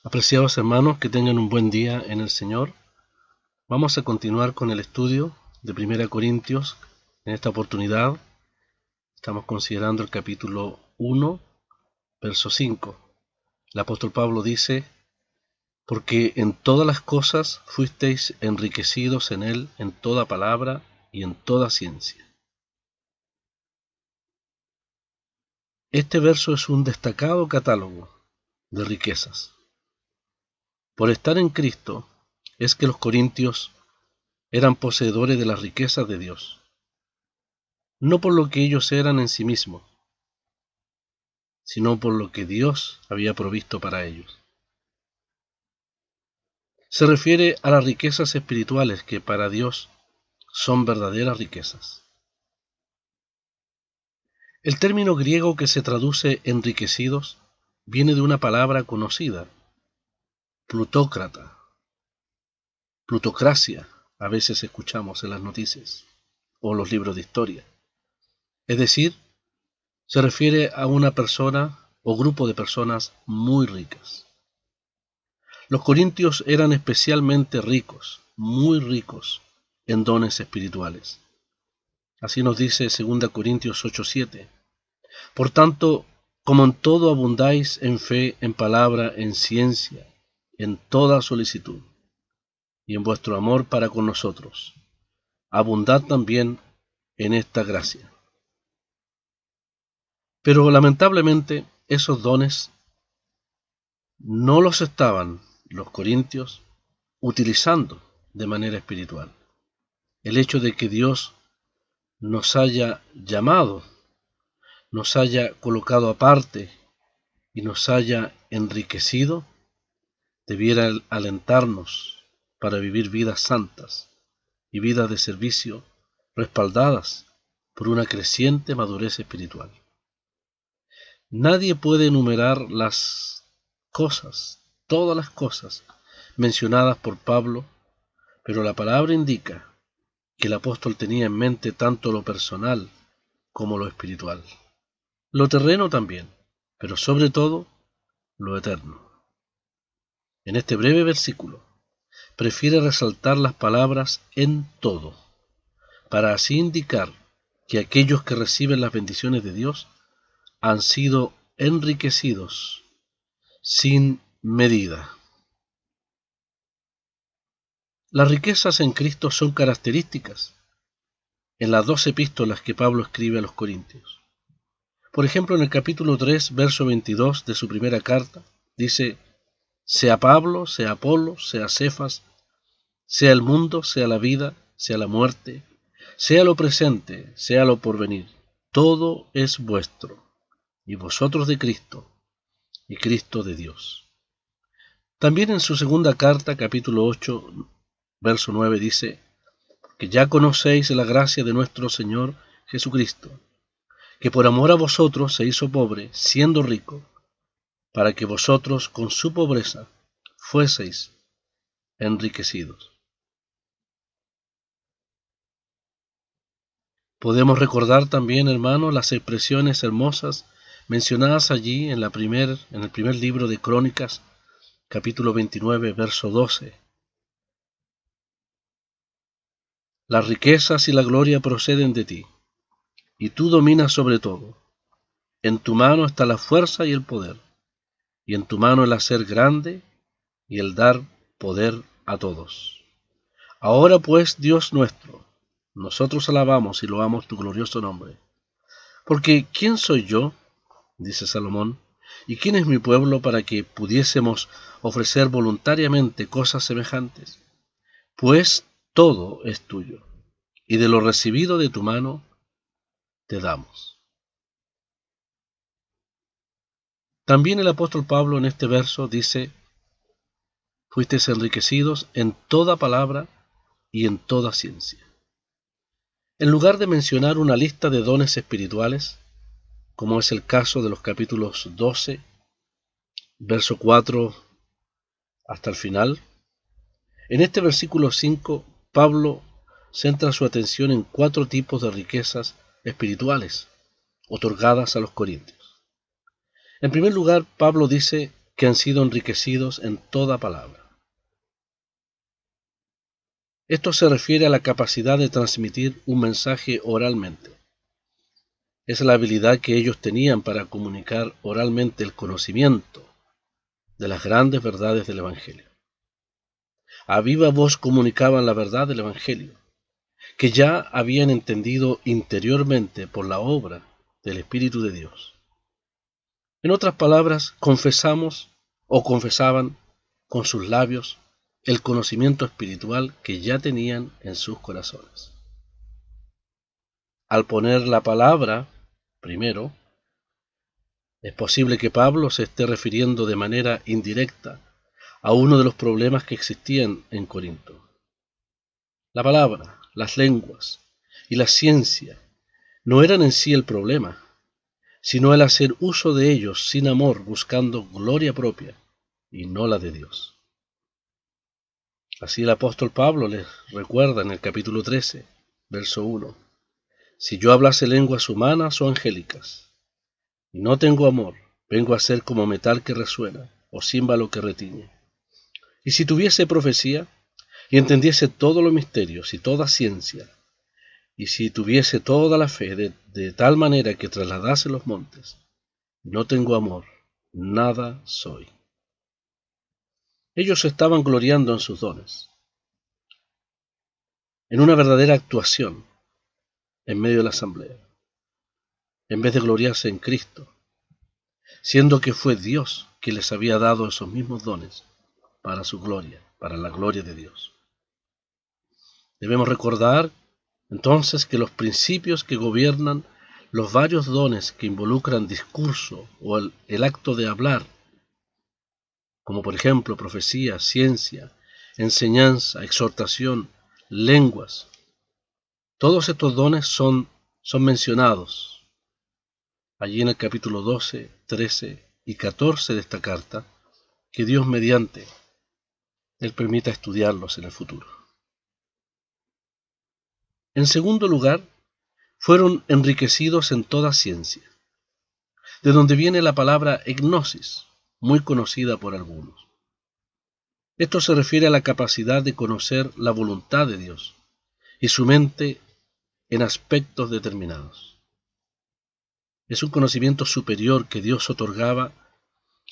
Apreciados hermanos, que tengan un buen día en el Señor. Vamos a continuar con el estudio de 1 Corintios. En esta oportunidad estamos considerando el capítulo 1, verso 5. El apóstol Pablo dice: porque en todas las cosas fuisteis enriquecidos en él, en toda palabra y en toda ciencia. Este verso es un destacado catálogo de riquezas. Por estar en Cristo es que los corintios eran poseedores de las riquezas de Dios, no por lo que ellos eran en sí mismos, sino por lo que Dios había provisto para ellos. Se refiere a las riquezas espirituales que para Dios son verdaderas riquezas. El término griego que se traduce enriquecidos viene de una palabra conocida, plutócrata, plutocracia, a veces escuchamos en las noticias o los libros de historia. Es decir, se refiere a una persona o grupo de personas muy ricas. Los corintios eran especialmente ricos, muy ricos en dones espirituales. Así nos dice 2 Corintios 8:7. Por tanto, como en todo abundáis en fe, en palabra, en ciencia, en toda solicitud, y en vuestro amor para con nosotros, abundad también en esta gracia. Pero lamentablemente esos dones no los estaban los corintios utilizando de manera espiritual. El hecho de que Dios nos haya llamado, nos haya colocado aparte y nos haya enriquecido, debiera alentarnos para vivir vidas santas y vidas de servicio respaldadas por una creciente madurez espiritual. Nadie puede enumerar las cosas, todas las cosas mencionadas por Pablo, pero la palabra indica que el apóstol tenía en mente tanto lo personal como lo espiritual. Lo terreno también, pero sobre todo lo eterno. En este breve versículo prefiere resaltar las palabras en todo, para así indicar que aquellos que reciben las bendiciones de Dios han sido enriquecidos sin medida. Las riquezas en Cristo son características en las 2 epístolas que Pablo escribe a los Corintios. Por ejemplo, en el capítulo 3, verso 22 de su primera carta, dice: sea Pablo, sea Apolo, sea Cefas, sea el mundo, sea la vida, sea la muerte, sea lo presente, sea lo porvenir, todo es vuestro, y vosotros de Cristo, y Cristo de Dios. También en su segunda carta, capítulo 8, verso 9, dice: que ya conocéis la gracia de nuestro Señor Jesucristo, que por amor a vosotros se hizo pobre, siendo rico, para que vosotros con su pobreza fueseis enriquecidos. Podemos recordar también, hermanos, las expresiones hermosas mencionadas allí en el primer libro de Crónicas, capítulo 29, verso 12. Las riquezas y la gloria proceden de ti, y tú dominas sobre todo. En tu mano está la fuerza y el poder, y en tu mano el hacer grande y el dar poder a todos. Ahora pues, Dios nuestro, nosotros alabamos y loamos tu glorioso nombre. Porque ¿quién soy yo?, dice Salomón, ¿y quién es mi pueblo para que pudiésemos ofrecer voluntariamente cosas semejantes? Pues todo es tuyo, y de lo recibido de tu mano te damos. También el apóstol Pablo en este verso dice: fuisteis enriquecidos en toda palabra y en toda ciencia. En lugar de mencionar una lista de dones espirituales, como es el caso de los capítulos 12, verso 4 hasta el final, en este versículo 5, Pablo centra su atención en 4 tipos de riquezas espirituales otorgadas a los corintios. En primer lugar, Pablo dice que han sido enriquecidos en toda palabra. Esto se refiere a la capacidad de transmitir un mensaje oralmente. Es la habilidad que ellos tenían para comunicar oralmente el conocimiento de las grandes verdades del Evangelio. A viva voz comunicaban la verdad del Evangelio, que ya habían entendido interiormente por la obra del Espíritu de Dios. En otras palabras, confesaban con sus labios el conocimiento espiritual que ya tenían en sus corazones. Al poner la palabra primero, es posible que Pablo se esté refiriendo de manera indirecta a uno de los problemas que existían en Corinto. La palabra, las lenguas y la ciencia no eran en sí el problema, sino el hacer uso de ellos sin amor, buscando gloria propia y no la de Dios. Así el apóstol Pablo les recuerda en el capítulo 13, verso 1, si yo hablase lenguas humanas o angélicas, y no tengo amor, vengo a ser como metal que resuena, o címbalo que retiñe. Y si tuviese profecía, y entendiese todos los misterios y toda ciencia, y si tuviese toda la fe de tal manera que trasladase los montes, no tengo amor, nada soy. Ellos estaban gloriando en sus dones, en una verdadera actuación en medio de la asamblea, en vez de gloriarse en Cristo, siendo que fue Dios quien les había dado esos mismos dones para su gloria, para la gloria de Dios. Debemos recordar entonces que los principios que gobiernan los varios dones que involucran discurso o el acto de hablar, como por ejemplo profecía, ciencia, enseñanza, exhortación, lenguas, todos estos dones son mencionados allí en el capítulo 12, 13 y 14 de esta carta, que Dios mediante Él permita estudiarlos en el futuro. En segundo lugar, fueron enriquecidos en toda ciencia, de donde viene la palabra gnosis, muy conocida por algunos. Esto se refiere a la capacidad de conocer la voluntad de Dios y su mente en aspectos determinados. Es un conocimiento superior que Dios otorgaba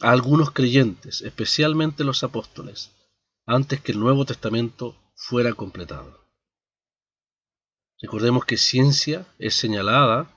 a algunos creyentes, especialmente los apóstoles, antes que el Nuevo Testamento fuera completado. Recordemos que ciencia es señalada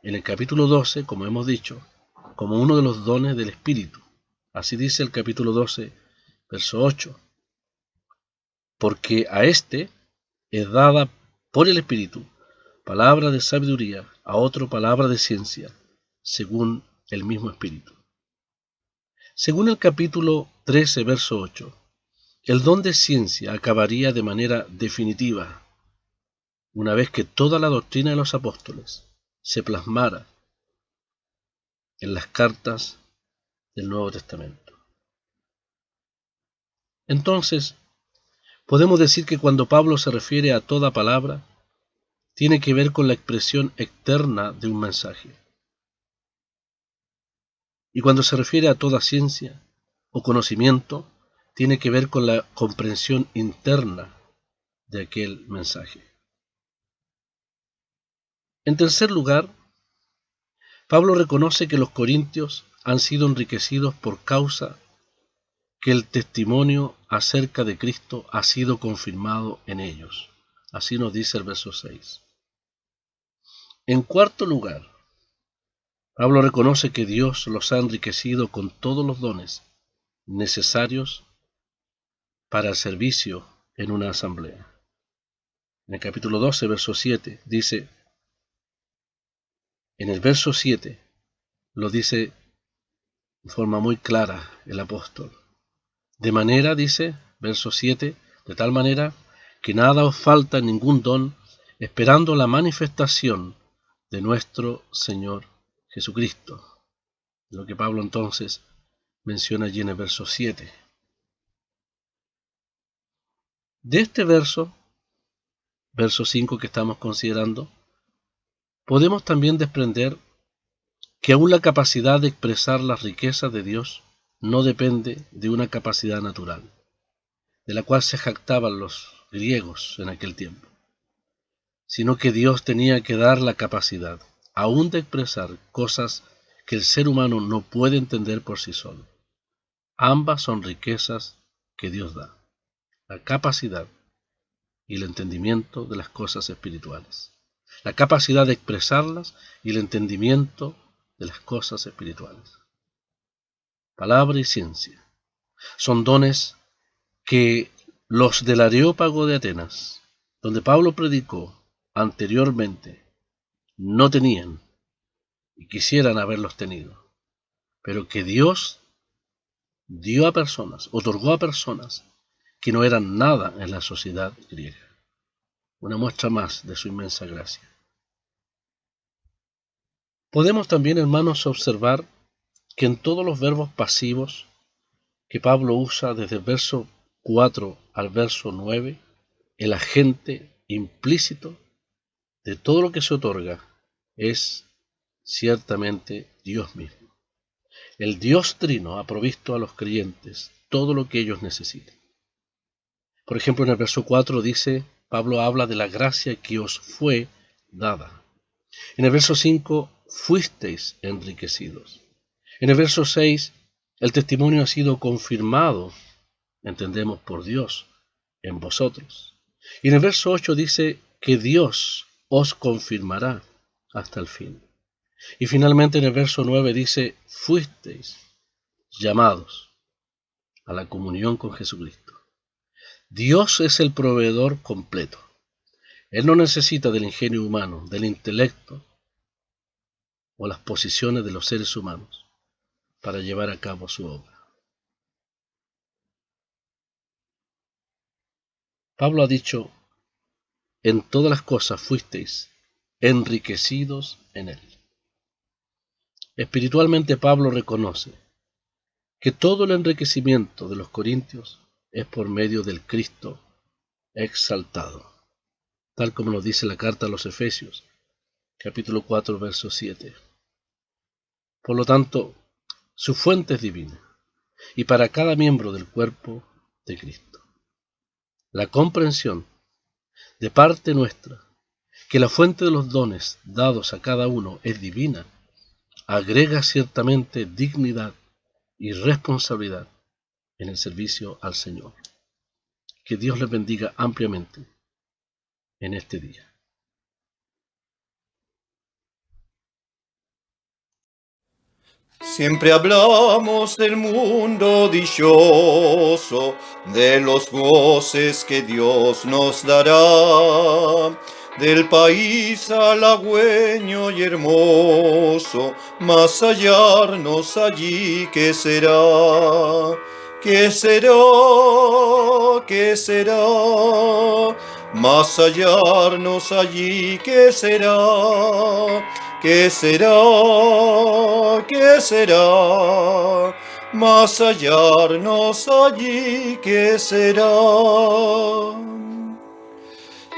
en el capítulo 12, como hemos dicho, como uno de los dones del Espíritu. Así dice el capítulo 12, verso 8. Porque a éste es dada por el Espíritu palabra de sabiduría, a otro palabra de ciencia, según el mismo Espíritu. Según el capítulo 13, verso 8, el don de ciencia acabaría de manera definitiva una vez que toda la doctrina de los apóstoles se plasmara en las cartas del Nuevo Testamento. Entonces, podemos decir que cuando Pablo se refiere a toda palabra, tiene que ver con la expresión externa de un mensaje. Y cuando se refiere a toda ciencia o conocimiento, tiene que ver con la comprensión interna de aquel mensaje. En tercer lugar, Pablo reconoce que los corintios han sido enriquecidos por causa que el testimonio acerca de Cristo ha sido confirmado en ellos. Así nos dice el verso 6. En cuarto lugar, Pablo reconoce que Dios los ha enriquecido con todos los dones necesarios para el servicio en una asamblea. En el capítulo 12, verso 7, dice, en el verso 7, lo dice de forma muy clara el apóstol. De manera, dice, verso 7, de tal manera que nada os falta ningún don, esperando la manifestación de nuestro Señor Jesucristo. Lo que Pablo entonces menciona allí en el verso 7. De este verso 5 que estamos considerando, podemos también desprender que aún la capacidad de expresar las riquezas de Dios no depende de una capacidad natural, de la cual se jactaban los griegos en aquel tiempo, sino que Dios tenía que dar la capacidad, aún de expresar cosas que el ser humano no puede entender por sí solo. Ambas son riquezas que Dios da, la capacidad y el entendimiento de las cosas espirituales, la capacidad de expresarlas y el entendimiento de las cosas espirituales. Palabra y ciencia son dones que los del Areópago de Atenas, donde Pablo predicó anteriormente, no tenían y quisieran haberlos tenido, pero que Dios dio a personas, otorgó a personas que no eran nada en la sociedad griega. Una muestra más de su inmensa gracia. Podemos también, hermanos, observar que en todos los verbos pasivos que Pablo usa desde el verso 4 al verso 9, el agente implícito de todo lo que se otorga es ciertamente Dios mismo. El Dios Trino ha provisto a los creyentes todo lo que ellos necesitan. Por ejemplo, en el verso 4 dice, Pablo habla de la gracia que os fue dada. En el verso 5, fuisteis enriquecidos. En el verso 6, el testimonio ha sido confirmado, entendemos por Dios, en vosotros. Y en el verso 8 dice que Dios os confirmará hasta el fin. Y finalmente en el verso 9 dice, fuisteis llamados a la comunión con Jesucristo. Dios es el proveedor completo. Él no necesita del ingenio humano, del intelecto o las posiciones de los seres humanos para llevar a cabo su obra. Pablo ha dicho, en todas las cosas fuisteis enriquecidos en él. Espiritualmente Pablo reconoce que todo el enriquecimiento de los corintios es por medio del Cristo exaltado, tal como nos dice la carta a los Efesios, capítulo 4, verso 7. Por lo tanto, su fuente es divina, y para cada miembro del cuerpo de Cristo. La comprensión de parte nuestra que la fuente de los dones dados a cada uno es divina, agrega ciertamente dignidad y responsabilidad en el servicio al Señor. Que Dios les bendiga ampliamente en este día. Siempre hablamos del mundo dichoso, de los goces que Dios nos dará, del país halagüeño y hermoso, mas hallarnos allí, ¿qué será? ¿Qué será? ¿Qué será? Mas hallarnos allí, ¿qué será? ¿Qué será? ¿Qué será? Mas hallarnos allí, ¿qué será?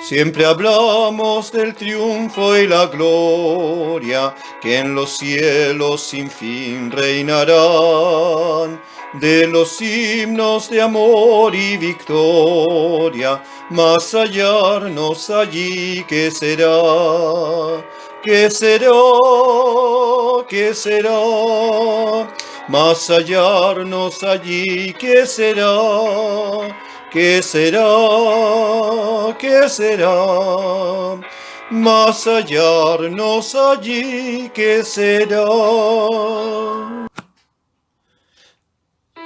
Siempre hablamos del triunfo y la gloria que en los cielos sin fin reinarán, de los himnos de amor y victoria, mas hallarnos allí, ¿qué será? ¿Qué será? ¿Qué será? Mas hallarnos allí, ¿qué será? ¿Qué será? ¿Qué será? Mas hallarnos allí, ¿qué será?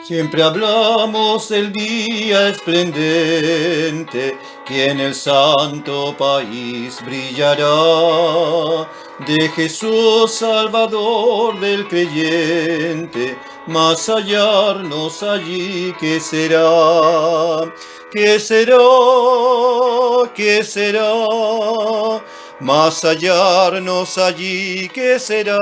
Siempre hablamos del día esplendente que en el santo país brillará, de Jesús Salvador del creyente, mas hallarnos allí, ¿qué será? ¿Qué será? ¿Qué será? Mas hallarnos allí, ¿qué será?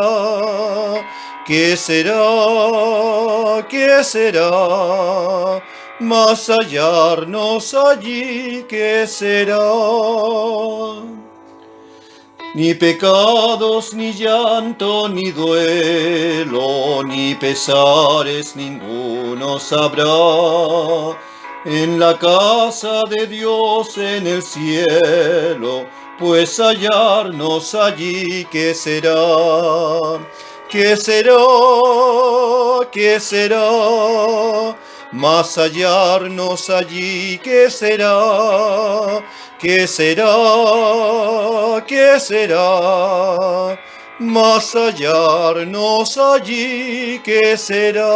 ¿Qué será? ¿Qué será? Mas hallarnos allí, ¿qué será? Ni pecados, ni llanto, ni duelo, ni pesares ninguno habrá. En la casa de Dios en el cielo, pues hallarnos allí, ¿qué será? ¿Qué será? ¿Qué será? Mas hallarnos allí, ¿qué será? ¿Qué será? ¿Qué será? Mas hallarnos allí, ¿qué será?